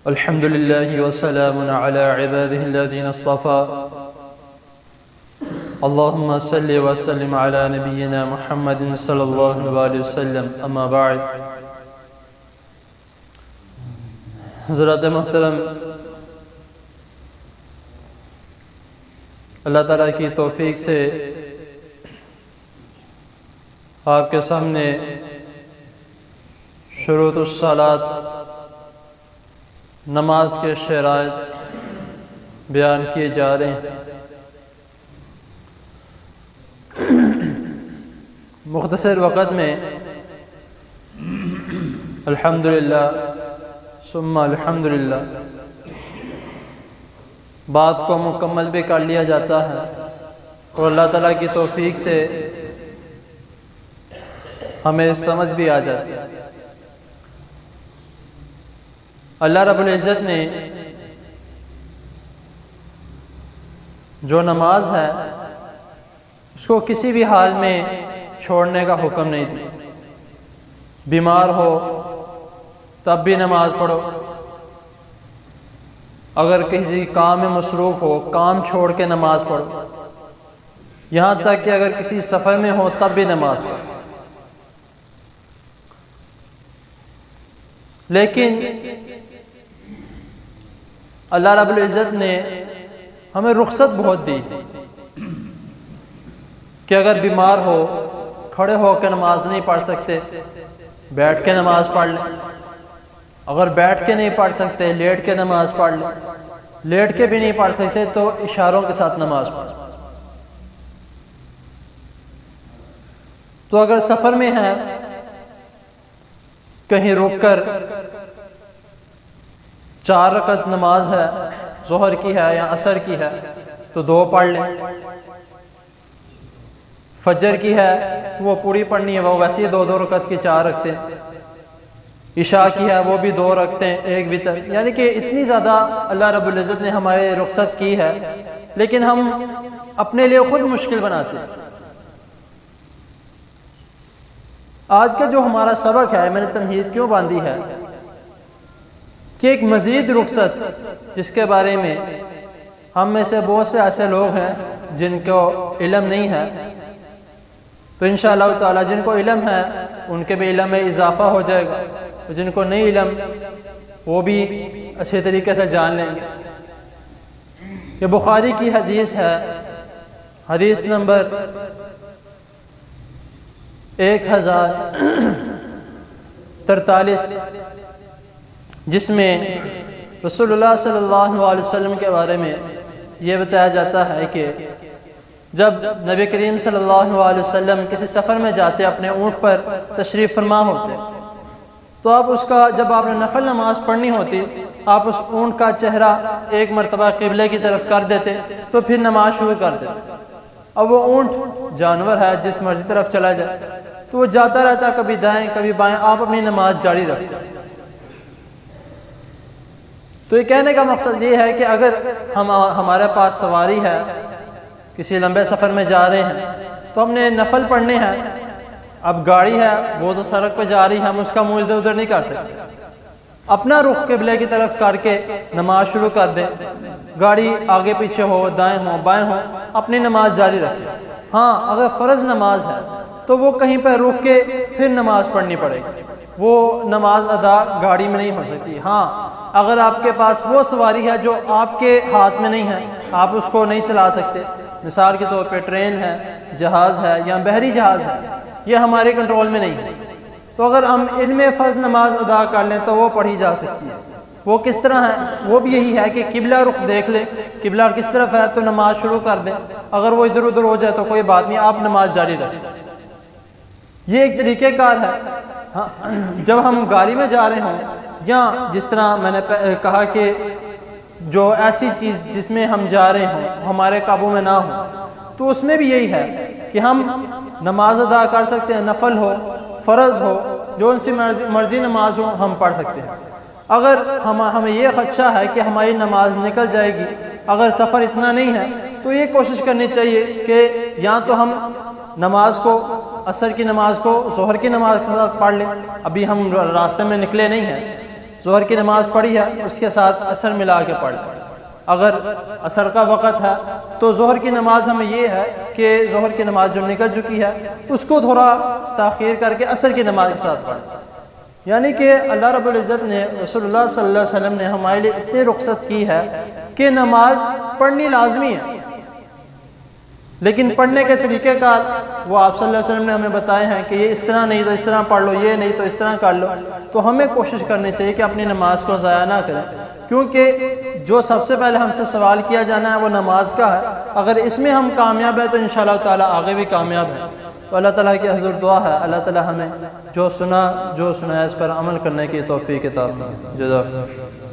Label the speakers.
Speaker 1: الحمد لله وسلام على عباده الذين اصطفى اللهم صل وسلم على نبينا محمد صلی اللہ علیہ وسلم اما بعد حضرات محترم، اللہ تعالیٰ کی توفیق سے آپ کے سامنے شروط الصلاۃ نماز کے شرائط بیان کیے جا رہے ہیں۔ مختصر وقت میں الحمدللہ ثم الحمدللہ بات کو مکمل بھی کر لیا جاتا ہے، اور اللہ تعالیٰ کی توفیق سے ہمیں سمجھ بھی آ جاتی ہے۔ اللہ رب العزت نے جو نماز ہے اس کو کسی بھی حال میں چھوڑنے کا حکم نہیں دیا۔ بیمار ہو تب بھی نماز پڑھو، اگر کسی کام میں مصروف ہو کام چھوڑ کے نماز پڑھو، یہاں تک کہ اگر کسی سفر میں ہو تب بھی نماز پڑھو۔ لیکن اللہ رب العزت نے ہمیں رخصت بہت دی کہ اگر بیمار ہو کھڑے ہو کے نماز نہیں پڑھ سکتے بیٹھ کے نماز پڑھ لیں، اگر بیٹھ کے نہیں پڑھ سکتے لیٹ کے نماز پڑھ لیں، لیٹ کے بھی نہیں پڑھ سکتے تو اشاروں کے ساتھ نماز پڑھ۔ تو اگر سفر میں ہے کہیں رک کر 4 رکعت نماز ہے، ظہر کی ہے یا عصر کی ہے تو 2 پڑھ لیں، فجر کی ہے وہ پوری پڑھنی ہے، وہ ویسے ہی 2 رکعت کی 4 رکھتے ہیں، عشاء کی ہے وہ بھی 2 رکھتے ہیں، 1 وتر، یعنی کہ اتنی زیادہ اللہ رب العزت نے ہمارے رخصت کی ہے، لیکن ہم اپنے لیے خود مشکل بناتے ہیں۔ آج کا جو ہمارا سبق ہے، میں نے تمہید کیوں باندھی ہے کہ ایک مزید رخصت جس کے بارے میں ہم میں سے بہت سے ایسے لوگ ہیں جن کو علم نہیں ہے، تو انشاءاللہ تعالی جن کو علم ہے ان کے بھی علم میں اضافہ ہو جائے گا، جن کو نہیں علم وہ بھی اچھے طریقے سے جان لیں گے۔ یہ بخاری کی حدیث ہے، حدیث نمبر 1043، جس میں رسول اللہ صلی اللہ علیہ وسلم کے بارے میں یہ بتایا جاتا ہے کہ جب نبی کریم صلی اللہ علیہ وسلم کسی سفر میں جاتے اپنے اونٹ پر تشریف فرما ہوتے، تو آپ اس کا جب آپ نے نفل نماز پڑھنی ہوتی آپ اس اونٹ کا چہرہ 1 مرتبہ قبلے کی طرف کر دیتے تو پھر نماز شروع کر دیتے۔ اب وہ اونٹ جانور ہے، جس مرضی طرف چلا جائے تو وہ جاتا رہتا، کبھی دائیں کبھی بائیں، آپ اپنی نماز جاری رکھتے۔ تو یہ کہنے کا مقصد یہ ہے کہ اگر ہمارے پاس سواری ہے، کسی لمبے سفر میں جا رہے ہیں تو ہم نے نفل پڑھنے ہیں، اب گاڑی ہے وہ تو سڑک پہ جا رہی ہے، ہم اس کا منہ ادھر ادھر نہیں کر سکتے، اپنا رخ قبلے کی طرف کر کے نماز شروع کر دیں، گاڑی آگے پیچھے ہو دائیں ہو بائیں ہو اپنی نماز جاری رکھیں۔ ہاں اگر فرض نماز ہے تو وہ کہیں پہ رک کے پھر نماز پڑھنی پڑے گی، وہ نماز ادا گاڑی میں نہیں ہو سکتی۔ ہاں اگر آپ کے پاس وہ سواری ہے جو آپ کے ہاتھ میں نہیں ہے، آپ اس کو نہیں چلا سکتے، مثال کے طور پہ ٹرین ہے، جہاز ہے یا بحری جہاز ہے، یہ ہمارے کنٹرول میں نہیں ہے، تو اگر ہم ان میں فرض نماز ادا کر لیں تو وہ پڑھی جا سکتی ہے۔ وہ کس طرح ہے؟ وہ بھی یہی ہے کہ قبلہ رخ دیکھ لیں، قبلہ کس طرف ہے تو نماز شروع کر دیں، اگر وہ ادھر ادھر ہو جائے تو کوئی بات نہیں، آپ نماز جاری رکھیں۔ یہ ایک طریقہ کار ہے۔ ہاں جب ہم گاڑی میں جا رہے ہوں یا جس طرح میں نے کہا کہ جو ایسی چیز جس میں ہم جا رہے ہوں ہمارے قابو میں نہ ہو، تو اس میں بھی یہی ہے کہ ہم نماز ادا کر سکتے ہیں، نفل ہو فرض ہو جو ان سے مرضی نماز ہو ہم پڑھ سکتے ہیں۔ اگر ہمیں یہ خدشہ ہے کہ ہماری نماز نکل جائے گی، اگر سفر اتنا نہیں ہے تو یہ کوشش کرنی چاہیے کہ یا تو ہم نماز کو عصر کی نماز کو ظہر کی نماز کے ساتھ پڑھ لیں، ابھی ہم راستے میں نکلے نہیں ہیں، ظہر کی نماز پڑھی ہے اس کے ساتھ عصر ملا کے پڑھ لیں۔ اگر عصر کا وقت ہے تو ظہر کی نماز ہمیں یہ ہے کہ ظہر کی نماز جو نکل چکی ہے اس کو تھوڑا تاخیر کر کے عصر کی نماز کے ساتھ پڑھیں۔ یعنی کہ اللہ رب العزت نے، رسول اللہ صلی اللہ علیہ وسلم نے ہمارے لیے اتنی رخصت کی ہے کہ نماز پڑھنی لازمی ہے، لیکن پڑھنے کے طریقہ کار وہ آپ صلی اللہ علیہ وسلم نے ہمیں بتائے ہیں کہ یہ اس طرح نہیں تو اس طرح پڑھ لو، یہ نہیں تو اس طرح کر لو۔ تو ہمیں کوشش کرنی چاہیے کہ اپنی نماز کو ضائع نہ کریں، کیونکہ جو سب سے پہلے ہم سے سوال کیا جانا ہے وہ نماز کا ہے۔ اگر اس میں ہم کامیاب ہیں تو انشاءاللہ تعالی آگے بھی کامیاب ہیں۔ تو اللہ تعالیٰ کی حضور دعا ہے اللہ تعالیٰ ہمیں جو سنا ہے اس پر عمل کرنے کی توفیق عطا فرمائے۔ جزاک اللہ۔